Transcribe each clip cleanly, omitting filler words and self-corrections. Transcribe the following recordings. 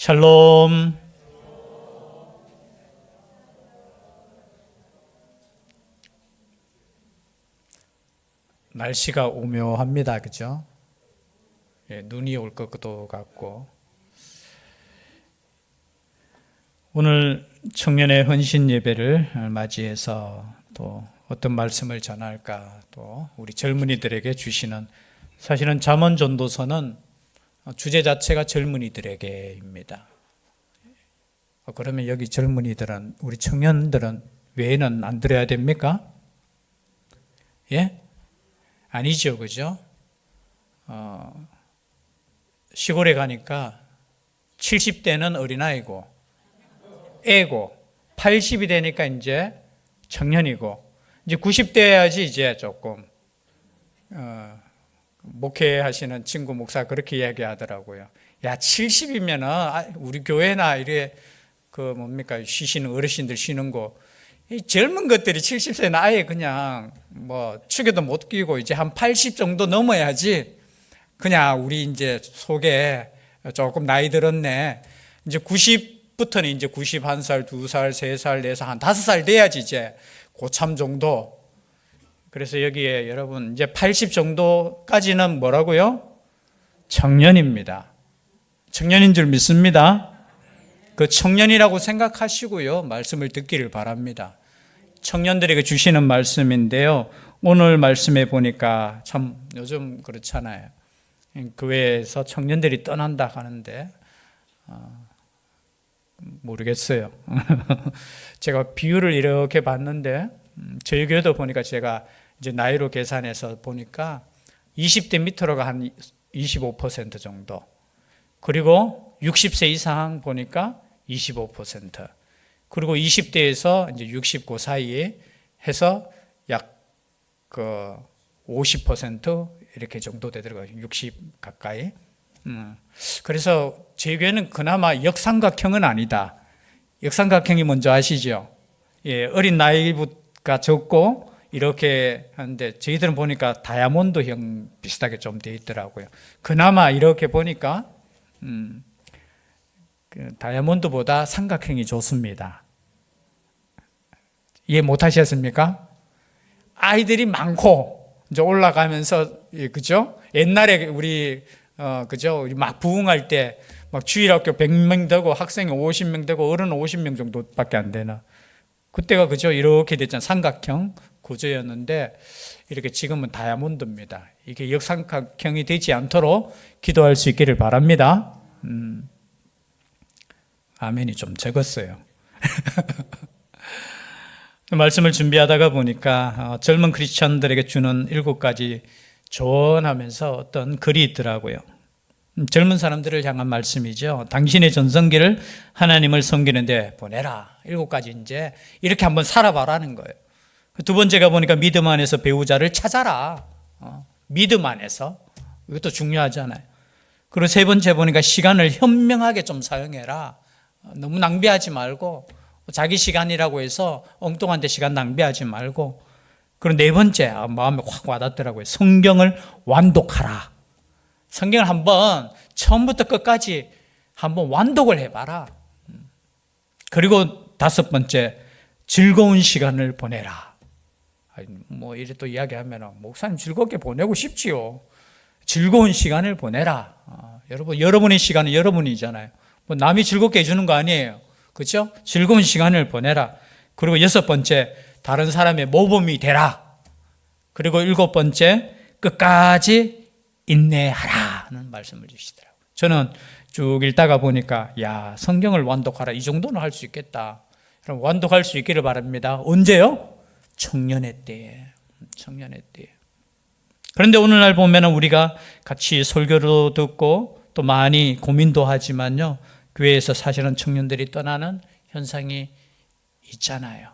샬롬. 날씨가 오묘합니다. 그죠? 예, 눈이 올 것도 같고. 오늘 청년의 헌신 예배를 맞이해서 또 어떤 말씀을 전할까, 또 우리 젊은이들에게 주시는, 사실은 잠언 전도서는 주제 자체가 젊은이들에게입니다. 그러면 여기 젊은이들은, 우리 청년들은 외에는 안 들어야 됩니까? 예? 아니죠, 그죠? 시골에 가니까 70대는 어린아이고 애고, 80이 되니까 이제 청년이고, 이제 90대 해야지 이제 조금 목회하시는 친구 목사 그렇게 이야기하더라고요. 야, 70이면은 우리 교회나 이래 쉬시는 어르신들 쉬는 거, 이 젊은 것들이 70세는 아예 그냥 축에도 못 끼고 이제 한 80 정도 넘어야지 그냥 우리 이제 속에 조금 나이 들었네. 이제 90부터는 이제 91살, 2살, 3살, 4살, 한 5살 돼야지 이제 고참 정도. 그래서 여기에 여러분 이제 80 정도까지는 뭐라고요? 청년입니다. 청년인 줄 믿습니다. 그 청년이라고 생각하시고요, 말씀을 듣기를 바랍니다. 청년들에게 주시는 말씀인데요, 오늘 말씀에 보니까 참 요즘 그렇잖아요. 교회에서 청년들이 떠난다 하는데 모르겠어요. 제가 비율을 이렇게 봤는데 저희 교회도 보니까 제가 이제 나이로 계산해서 보니까 20대 밑으로가 한 25% 정도, 그리고 60세 이상 보니까 25%, 그리고 20대에서 이제 69 사이에 해서 약 50% 이렇게 정도 되더라고요. 60 가까이. 그래서 제 교회는 그나마 역삼각형은 아니다. 역삼각형이 뭔지 아시죠? 예, 어린 나이가 적고 이렇게 하는데 저희들은 보니까 다이아몬드형 비슷하게 좀 돼 있더라고요. 그나마 이렇게 보니까 다이아몬드보다 삼각형이 좋습니다. 이해 못 하셨습니까? 아이들이 많고 이제 올라가면서, 그죠? 옛날에 우리 그죠? 우리 막 부흥할 때 막 주일학교 100명 되고 학생이 50명 되고 어른 50명 정도밖에 안 되나. 그때가 그죠? 이렇게 됐잖아요. 삼각형 구조였는데 이렇게 지금은 다이아몬드입니다. 이게 역삼각형이 되지 않도록 기도할 수 있기를 바랍니다. 아멘이 좀 적었어요. 말씀을 준비하다가 보니까 젊은 크리스천들에게 주는 7가지 조언하면서 어떤 글이 있더라고요. 젊은 사람들을 향한 말씀이죠. 당신의 전성기를 하나님을 섬기는데 보내라. 7가지 이제 이렇게 한번 살아봐라는 거예요. 두 번째가 보니까 믿음 안에서 배우자를 찾아라. 믿음 안에서. 이것도 중요하잖아요. 그리고 세 번째 보니까 시간을 현명하게 좀 사용해라. 너무 낭비하지 말고, 자기 시간이라고 해서 엉뚱한 데 시간 낭비하지 말고. 그리고 네 번째, 마음에 확 와닿더라고요. 성경을 완독하라. 성경을 한번 처음부터 끝까지 한번 완독을 해봐라. 그리고 5번째, 즐거운 시간을 보내라. 이래 또 이야기하면 목사님 즐겁게 보내고 싶지요. 즐거운 시간을 보내라. 여러분, 여러분의 시간은 여러분이잖아요. 남이 즐겁게 해주는 거 아니에요. 그렇죠? 즐거운 시간을 보내라. 그리고 6번째, 다른 사람의 모범이 되라. 그리고 7번째, 끝까지 인내하라 하는 말씀을 주시더라고요. 저는 쭉 읽다가 보니까 성경을 완독하라, 이 정도는 할 수 있겠다. 그럼 완독할 수 있기를 바랍니다. 언제요? 청년의 때에. 청년의 때에. 그런데 오늘날 보면 우리가 같이 설교도 듣고 또 많이 고민도 하지만요, 교회에서 사실은 청년들이 떠나는 현상이 있잖아요.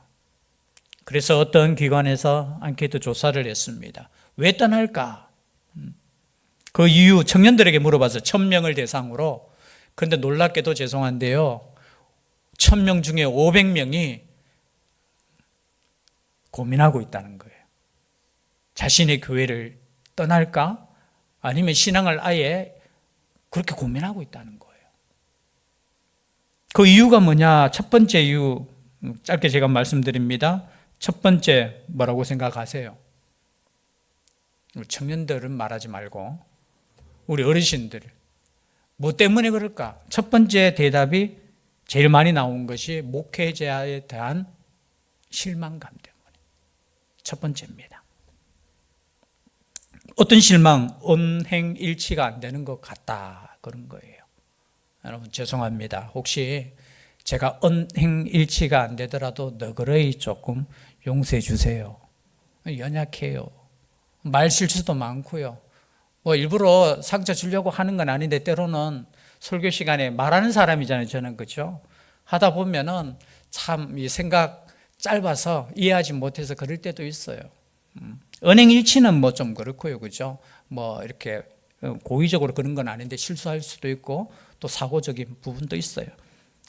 그래서 어떤 기관에서 앙케이트 조사를 했습니다. 왜 떠날까? 그 이유 청년들에게 물어봤어요. 1000명을 대상으로. 그런데 놀랍게도 죄송한데요, 1000명 중에 500명이 고민하고 있다는 거예요. 자신의 교회를 떠날까? 아니면 신앙을 아예 그렇게 고민하고 있다는 거예요. 그 이유가 뭐냐? 첫 번째 이유, 짧게 제가 말씀드립니다. 첫 번째 뭐라고 생각하세요? 우리 청년들은 말하지 말고 우리 어르신들, 뭐 때문에 그럴까? 첫 번째 대답이 제일 많이 나온 것이 목회자에 대한 실망감 때문에 첫 번째입니다. 어떤 실망? 언행일치가 안 되는 것 같다, 그런 거예요. 여러분 죄송합니다. 혹시 제가 언행일치가 안 되더라도 너그러이 조금 용서해 주세요. 연약해요. 말 실수도 많고요. 뭐 일부러 상처 주려고 하는 건 아닌데 때로는 설교 시간에 말하는 사람이잖아요. 저는 그렇죠. 하다 보면은 참 이 생각 짧아서 이해하지 못해서 그럴 때도 있어요. 언행일치는 뭐 좀 그렇고요, 그죠? 뭐 이렇게 고의적으로 그런 건 아닌데 실수할 수도 있고 또 사고적인 부분도 있어요.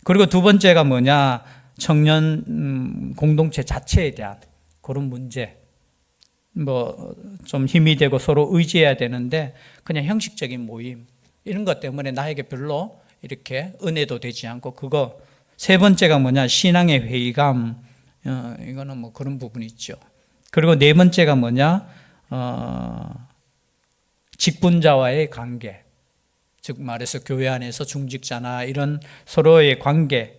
그리고 두 번째가 뭐냐? 청년 공동체 자체에 대한 그런 문제. 뭐 좀 힘이 되고 서로 의지해야 되는데 그냥 형식적인 모임 이런 것 때문에 나에게 별로 이렇게 은혜도 되지 않고, 그거. 세 번째가 뭐냐? 신앙의 회의감. 이거는 뭐 그런 부분이 있죠. 그리고 네 번째가 뭐냐? 직분자와의 관계. 즉 말해서 교회 안에서 중직자나 이런 서로의 관계,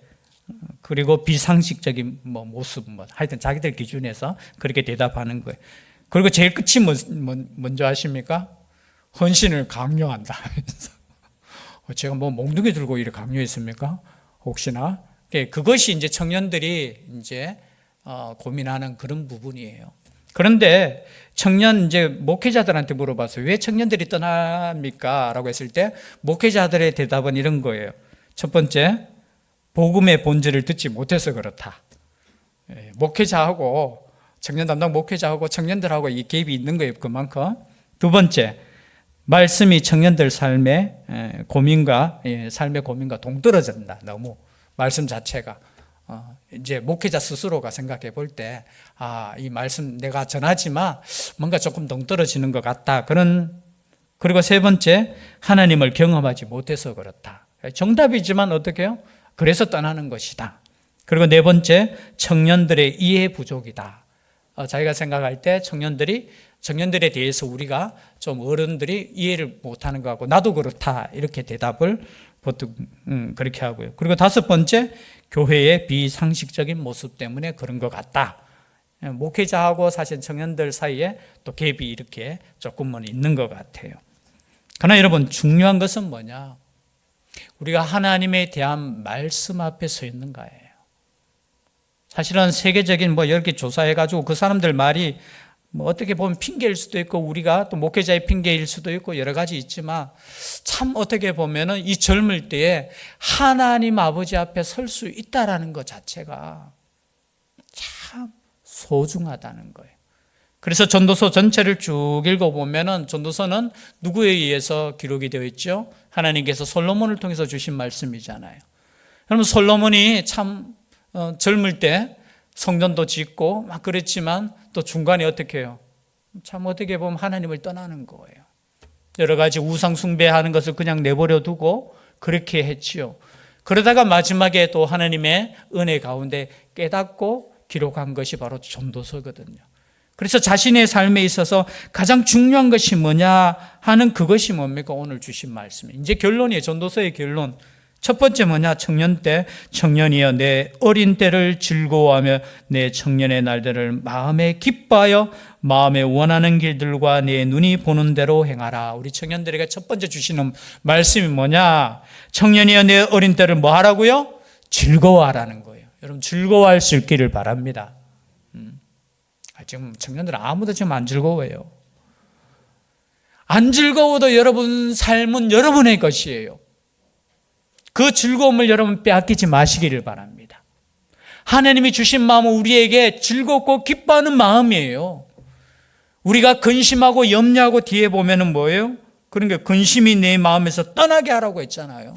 그리고 비상식적인 뭐 모습, 하여튼 자기들 기준에서 그렇게 대답하는 거예요. 그리고 제일 끝이 뭔지 아십니까? 헌신을 강요한다. 제가 뭐 몽둥이 들고 이렇게 강요했습니까? 혹시나? 그것이 이제 청년들이 이제 고민하는 그런 부분이에요. 그런데 청년 이제 목회자들한테 물어봐서 왜 청년들이 떠납니까? 라고 했을 때 목회자들의 대답은 이런 거예요. 첫 번째, 복음의 본질을 듣지 못해서 그렇다. 목회자하고 청년 담당 목회자하고 청년들하고 이 갭이 있는 거예요. 그만큼. 두 번째, 말씀이 청년들 삶의 고민과 동떨어진다. 너무 말씀 자체가. 이제 목회자 스스로가 생각해 볼 때, 이 말씀 내가 전하지만 뭔가 조금 동떨어지는 것 같다. 그리고 세 번째, 하나님을 경험하지 못해서 그렇다. 정답이지만 어떻게 해요? 그래서 떠나는 것이다. 그리고 네 번째, 청년들의 이해 부족이다. 자기가 생각할 때 청년들에 대해서 우리가 좀 어른들이 이해를 못하는 것 같고 나도 그렇다, 이렇게 대답을 보통 그렇게 하고요. 그리고 다섯 번째, 교회의 비상식적인 모습 때문에 그런 것 같다. 목회자하고 사실 청년들 사이에 또 갭이 이렇게 조금은 있는 것 같아요. 그러나 여러분 중요한 것은 뭐냐? 우리가 하나님에 대한 말씀 앞에 서 있는 거예요. 사실은 세계적인 여러 개 조사해가지고 그 사람들 말이 어떻게 보면 핑계일 수도 있고 우리가 또 목회자의 핑계일 수도 있고 여러 가지 있지만 참 어떻게 보면은 이 젊을 때에 하나님 아버지 앞에 설 수 있다라는 것 자체가 참 소중하다는 거예요. 그래서 전도서 전체를 쭉 읽어보면은 전도서는 누구에 의해서 기록이 되어 있죠? 하나님께서 솔로몬을 통해서 주신 말씀이잖아요. 여러분 솔로몬이 참 젊을 때 성전도 짓고 막 그랬지만 또 중간에 어떻게 해요? 참 어떻게 보면 하나님을 떠나는 거예요. 여러 가지 우상 숭배하는 것을 그냥 내버려 두고 그렇게 했지요. 그러다가 마지막에 또 하나님의 은혜 가운데 깨닫고 기록한 것이 바로 전도서거든요. 그래서 자신의 삶에 있어서 가장 중요한 것이 뭐냐 하는 그것이 뭡니까? 오늘 주신 말씀이에요. 이제 결론이에요. 전도서의 결론. 첫 번째 뭐냐? 청년 때, 청년이여 내 어린 때를 즐거워하며 내 청년의 날들을 마음에 기뻐하여 마음에 원하는 길들과 내 눈이 보는 대로 행하라. 우리 청년들에게 첫 번째 주시는 말씀이 뭐냐? 청년이여 내 어린 때를 뭐 하라고요? 즐거워하라는 거예요. 여러분 즐거워할 수 있기를 바랍니다. 지금 청년들은 아무도 지금 안 즐거워해요. 안 즐거워도 여러분 삶은 여러분의 것이에요. 그 즐거움을 여러분 빼앗기지 마시기를 바랍니다. 하나님이 주신 마음은 우리에게 즐겁고 기뻐하는 마음이에요. 우리가 근심하고 염려하고 뒤에 보면은 뭐예요? 그러니까 근심이 내 마음에서 떠나게 하라고 했잖아요.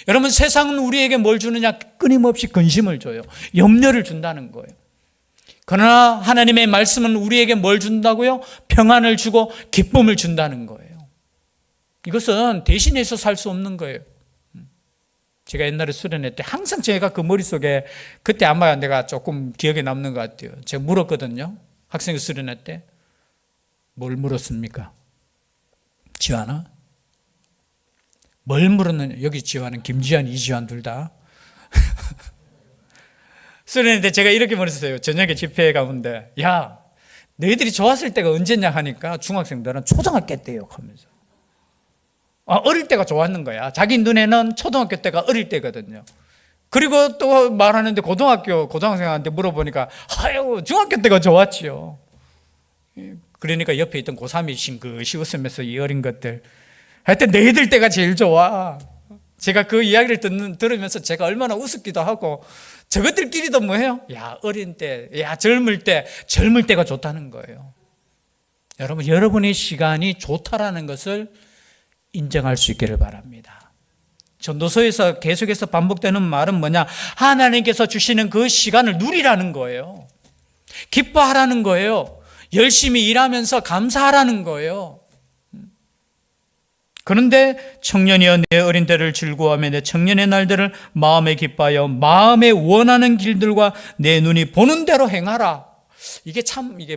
여러분 세상은 우리에게 뭘 주느냐? 끊임없이 근심을 줘요. 염려를 준다는 거예요. 그러나 하나님의 말씀은 우리에게 뭘 준다고요? 평안을 주고 기쁨을 준다는 거예요. 이것은 대신해서 살 수 없는 거예요. 제가 옛날에 수련회 때 항상 제가 그 머릿속에 그때 아마 내가 조금 기억에 남는 것 같아요. 제가 물었거든요. 학생 수련회 때. 뭘 물었습니까? 지환아? 뭘 물었느냐? 여기 지환은 김지환, 이지환 둘 다. 수련회 때 제가 이렇게 물었어요. 저녁에 집회에 가는데, 야, 너희들이 좋았을 때가 언제냐 하니까 중학생들은 초등학교 때요 하면서. 어릴 때가 좋았는 거야. 자기 눈에는 초등학교 때가 어릴 때거든요. 그리고 또 말하는데 고등학생한테 물어보니까 아유 중학교 때가 좋았지요. 그러니까 옆에 있던 고3이 싱긋이 웃으면서 이 어린 것들 하여튼 너희들 때가 제일 좋아. 제가 그 이야기를 들으면서 제가 얼마나 우습기도 하고 저것들끼리도 뭐해요? 야 어린 때, 야 젊을 때가 좋다는 거예요. 여러분 여러분의 시간이 좋다라는 것을 인정할 수 있기를 바랍니다. 전도서에서 계속해서 반복되는 말은 뭐냐? 하나님께서 주시는 그 시간을 누리라는 거예요. 기뻐하라는 거예요. 열심히 일하면서 감사하라는 거예요. 그런데 청년이여 내 어린 때를 즐거워하며 내 청년의 날들을 마음에 기뻐하여 마음에 원하는 길들과 내 눈이 보는 대로 행하라. 이게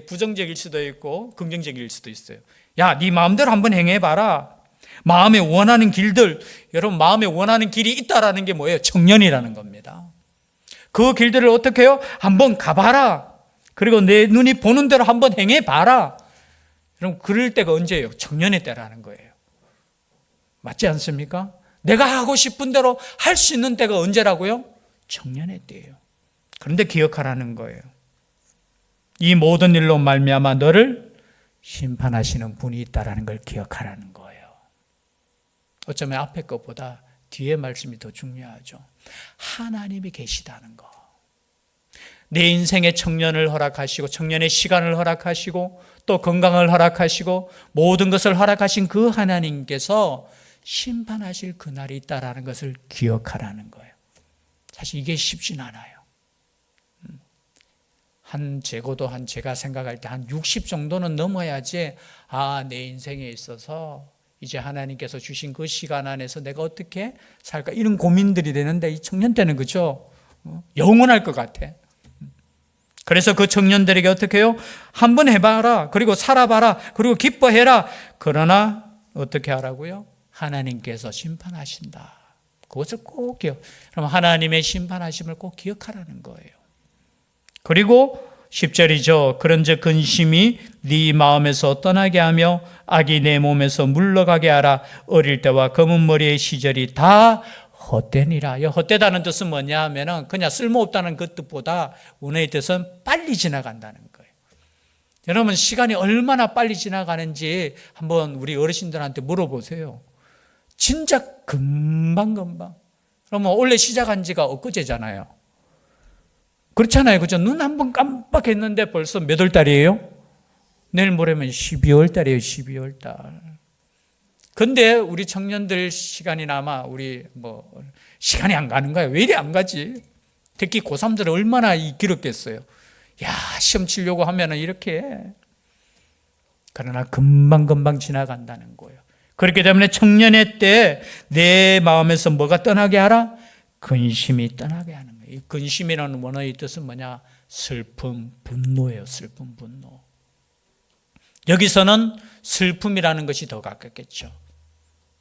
부정적일 수도 있고 긍정적일 수도 있어요. 야, 네 마음대로 한번 행해봐라. 마음에 원하는 길들, 여러분 마음에 원하는 길이 있다라는 게 뭐예요? 청년이라는 겁니다. 그 길들을 어떻게 해요? 한번 가봐라. 그리고 내 눈이 보는 대로 한번 행해봐라. 여러분 그럴 때가 언제예요? 청년의 때라는 거예요. 맞지 않습니까? 내가 하고 싶은 대로 할 수 있는 때가 언제라고요? 청년의 때예요. 그런데 기억하라는 거예요. 이 모든 일로 말미암아 너를 심판하시는 분이 있다라는 걸 기억하라는 거예요. 어쩌면 앞에 것보다 뒤에 말씀이 더 중요하죠. 하나님이 계시다는 거. 내 인생의 청년을 허락하시고 청년의 시간을 허락하시고 또 건강을 허락하시고 모든 것을 허락하신 그 하나님께서 심판하실 그날이 있다라는 것을 기억하라는 거예요. 사실 이게 쉽진 않아요. 제고도 제가 생각할 때 한 60 정도는 넘어야지 내 인생에 있어서 이제 하나님께서 주신 그 시간 안에서 내가 어떻게 살까 이런 고민들이 되는데 이 청년 때는 그죠? 영원할 것 같아. 그래서 그 청년들에게 어떻게 해요? 한번 해봐라. 그리고 살아봐라. 그리고 기뻐해라. 그러나 어떻게 하라고요? 하나님께서 심판하신다. 그것을 꼭 그럼 하나님의 심판하심을 꼭 기억하라는 거예요. 그리고 10절이죠. 그런즉 근심이 네 마음에서 떠나게 하며 악이 내 몸에서 물러가게 하라. 어릴 때와 검은 머리의 시절이 다 헛되니라. 헛되다는 뜻은 뭐냐 하면은 그냥 쓸모없다는 그 뜻보다 원어의 뜻은 빨리 지나간다는 거예요. 여러분 시간이 얼마나 빨리 지나가는지 한번 우리 어르신들한테 물어보세요. 진짜 금방. 그러면 원래 시작한 지가 엊그제잖아요. 그렇잖아요. 그죠? 눈 한 번 깜빡했는데 벌써 몇 월 달이에요? 내일 모레면 12월 달이에요. 12월 달. 근데 우리 청년들 시간이나마 우리 시간이 안 가는 거예요. 왜 이리 안 가지? 특히 고3들은 얼마나 길었겠어요. 야, 시험 치려고 하면은 이렇게. 그러나 금방 지나간다는 거예요. 그렇기 때문에 청년의 때 내 마음에서 뭐가 떠나게 하라? 근심이 떠나게 하는 거예요. 이 근심이라는 원어의 뜻은 뭐냐? 슬픔, 분노예요. 슬픔, 분노. 여기서는 슬픔이라는 것이 더 가깝겠죠.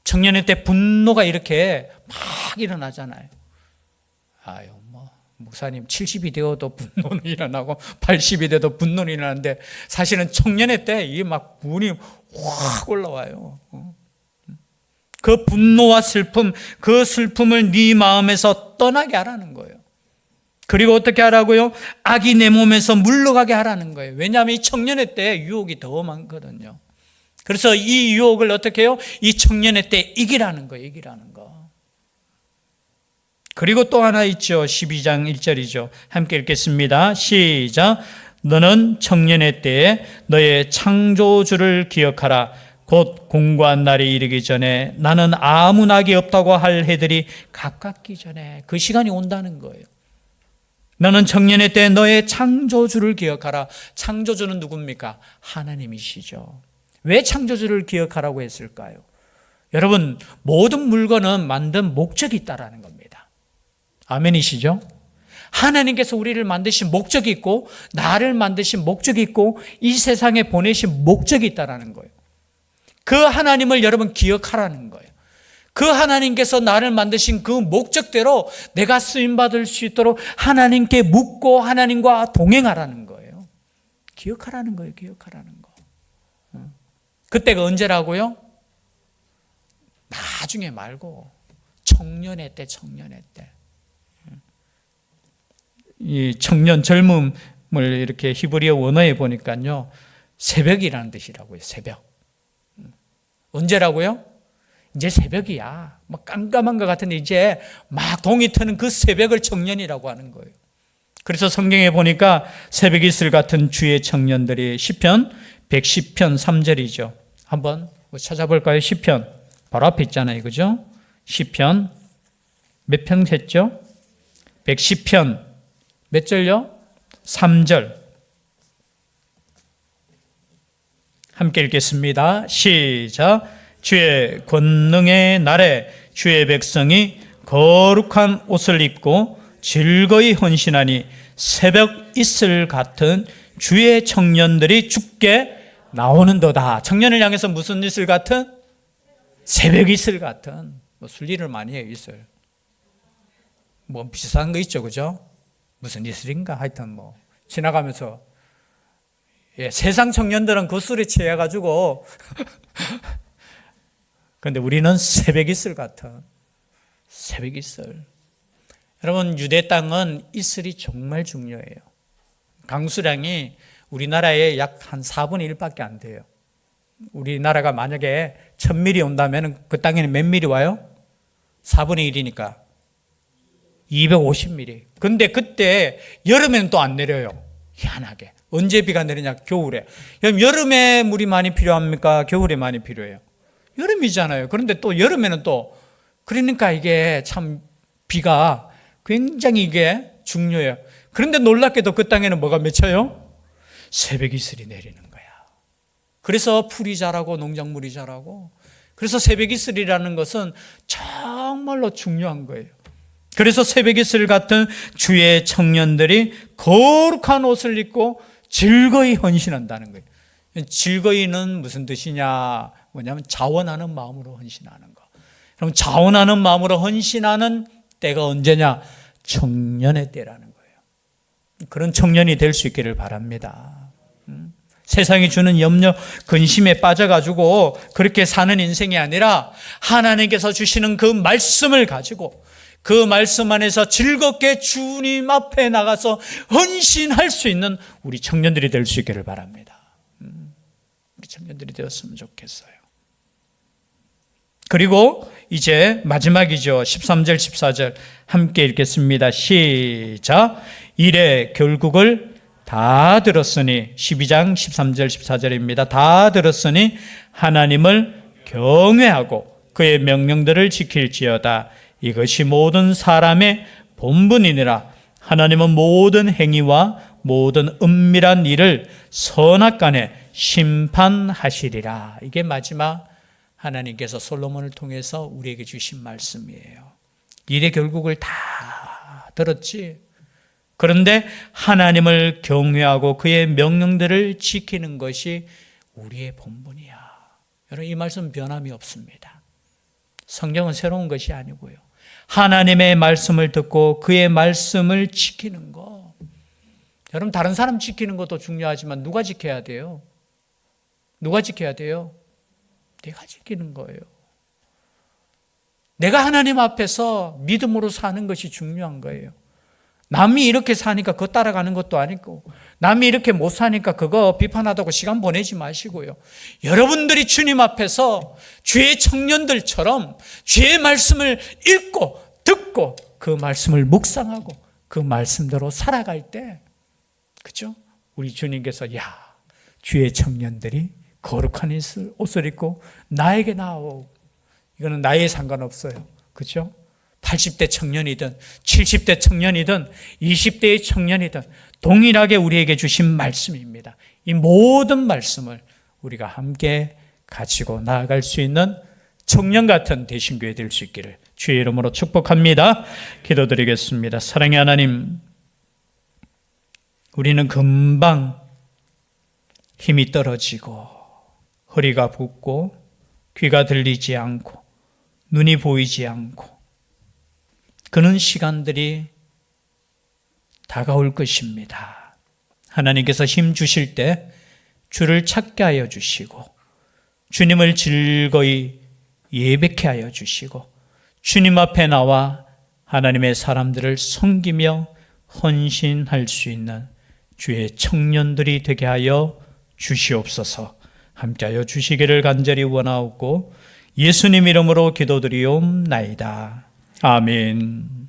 청년의 때 분노가 이렇게 막 일어나잖아요. 목사님 70이 되어도 분노는 일어나고 80이 돼도 분노는 일어나는데 사실은 청년의 때 이게 막 분이 확 올라와요. 그 분노와 슬픔, 그 슬픔을 네 마음에서 떠나게 하라는 거예요. 그리고 어떻게 하라고요? 악이 내 몸에서 물러가게 하라는 거예요. 왜냐하면 이 청년의 때 유혹이 더 많거든요. 그래서 이 유혹을 어떻게 해요? 이 청년의 때 이기라는 거예요. 이기라는 거. 그리고 또 하나 있죠. 12장 1절이죠. 함께 읽겠습니다. 시작. 너는 청년의 때에 너의 창조주를 기억하라. 곧 공고한 날이 이르기 전에 나는 아무 낙이 없다고 할 해들이 가깝기 전에 그 시간이 온다는 거예요. 너는 청년의 때 너의 창조주를 기억하라. 창조주는 누굽니까? 하나님이시죠. 왜 창조주를 기억하라고 했을까요? 여러분 모든 물건은 만든 목적이 있다라는 겁니다. 아멘이시죠? 하나님께서 우리를 만드신 목적이 있고 나를 만드신 목적이 있고 이 세상에 보내신 목적이 있다는 거예요. 그 하나님을 여러분 기억하라는 거예요. 그 하나님께서 나를 만드신 그 목적대로 내가 쓰임받을 수 있도록 하나님께 묻고 하나님과 동행하라는 거예요. 기억하라는 거예요. 기억하라는 거. 그때가 언제라고요? 나중에 말고 청년의 때, 청년의 때. 이 청년 젊음을 이렇게 히브리어 원어에 보니까요, 새벽이라는 뜻이라고요. 새벽. 언제라고요? 이제 새벽이야. 막 깜깜한 것 같은데 이제 막 동이 트는 그 새벽을 청년이라고 하는 거예요. 그래서 성경에 보니까 새벽 이슬 같은 주의 청년들이 시편 110편 3절이죠. 한번 찾아볼까요? 시편 바로 앞에 있잖아요. 그죠? 시편 몇 편 했죠? 110편 몇 절요? 3절. 함께 읽겠습니다. 시작. 주의 권능의 날에 주의 백성이 거룩한 옷을 입고 즐거이 헌신하니 새벽 이슬 같은 주의 청년들이 죽게 나오는도다. 청년을 향해서 무슨 이슬 같은? 새벽 이슬 같은. 뭐 순리를 많이 해요. 이슬. 뭐 비슷한 거 있죠. 그죠? 무슨 이슬인가? 하여튼 뭐 지나가면서 세상 청년들은 그 술에 취해가지고 그런데 우리는 새벽 이슬 같은 새벽 이슬. 여러분 유대 땅은 이슬이 정말 중요해요. 강수량이 우리나라의 약 한 4분의 1밖에 안 돼요. 우리나라가 만약에 1000mm 온다면 그 땅에는 몇 미리 와요? 4분의 1이니까 250mm. 근데 그때 여름에는 또 안 내려요. 희한하게. 언제 비가 내리냐? 겨울에. 여름에 물이 많이 필요합니까? 겨울에 많이 필요해요. 여름이잖아요. 그런데 또 여름에는 또 그러니까 이게 참 비가 굉장히 이게 중요해요. 그런데 놀랍게도 그 땅에는 뭐가 맺혀요? 새벽 이슬이 내리는 거야. 그래서 풀이 자라고 농작물이 자라고. 그래서 새벽 이슬이라는 것은 정말로 중요한 거예요. 그래서 새벽 이슬 같은 주의 청년들이 거룩한 옷을 입고 즐거이 헌신한다는 거예요. 즐거이는 무슨 뜻이냐? 뭐냐면 자원하는 마음으로 헌신하는 거. 그럼 자원하는 마음으로 헌신하는 때가 언제냐? 청년의 때라는 거예요. 그런 청년이 될 수 있기를 바랍니다. 세상이 주는 염려, 근심에 빠져가지고 그렇게 사는 인생이 아니라 하나님께서 주시는 그 말씀을 가지고 그 말씀 안에서 즐겁게 주님 앞에 나가서 헌신할 수 있는 우리 청년들이 될 수 있기를 바랍니다. 우리 청년들이 되었으면 좋겠어요. 그리고 이제 마지막이죠. 13절 14절 함께 읽겠습니다. 시작. 이래 결국을 다 들었으니 12장 13절 14절입니다. 다 들었으니 하나님을 경외하고 그의 명령들을 지킬지어다. 이것이 모든 사람의 본분이니라. 하나님은 모든 행위와 모든 은밀한 일을 선악간에 심판하시리라. 이게 마지막 하나님께서 솔로몬을 통해서 우리에게 주신 말씀이에요. 일의 결국을 다 들었지. 그런데 하나님을 경외하고 그의 명령들을 지키는 것이 우리의 본분이야. 여러분 이 말씀 변함이 없습니다. 성경은 새로운 것이 아니고요. 하나님의 말씀을 듣고 그의 말씀을 지키는 거. 여러분 다른 사람 지키는 것도 중요하지만 누가 지켜야 돼요? 누가 지켜야 돼요? 내가 지키는 거예요. 내가 하나님 앞에서 믿음으로 사는 것이 중요한 거예요. 남이 이렇게 사니까 그거 따라가는 것도 아니고 남이 이렇게 못 사니까 그거 비판하다고 시간 보내지 마시고요. 여러분들이 주님 앞에서 주의 청년들처럼 주의 말씀을 읽고 듣고 그 말씀을 묵상하고 그 말씀대로 살아갈 때 그죠? 우리 주님께서 야 주의 청년들이 거룩한 옷을 입고 나에게 나오고 이거는 나이에 상관없어요. 그렇죠? 80대 청년이든 70대 청년이든 20대의 청년이든 동일하게 우리에게 주신 말씀입니다. 이 모든 말씀을 우리가 함께 가지고 나아갈 수 있는 청년 같은 대신교회 될 수 있기를 주의 이름으로 축복합니다. 기도드리겠습니다. 사랑의 하나님, 우리는 금방 힘이 떨어지고 허리가 붓고 귀가 들리지 않고 눈이 보이지 않고 그런 시간들이 다가올 것입니다. 하나님께서 힘 주실 때 주를 찾게 하여 주시고 주님을 즐거이 예배케 하여 주시고 주님 앞에 나와 하나님의 사람들을 섬기며 헌신할 수 있는 주의 청년들이 되게 하여 주시옵소서. 함께하여 주시기를 간절히 원하옵고 예수님 이름으로 기도드리옵나이다. 아멘.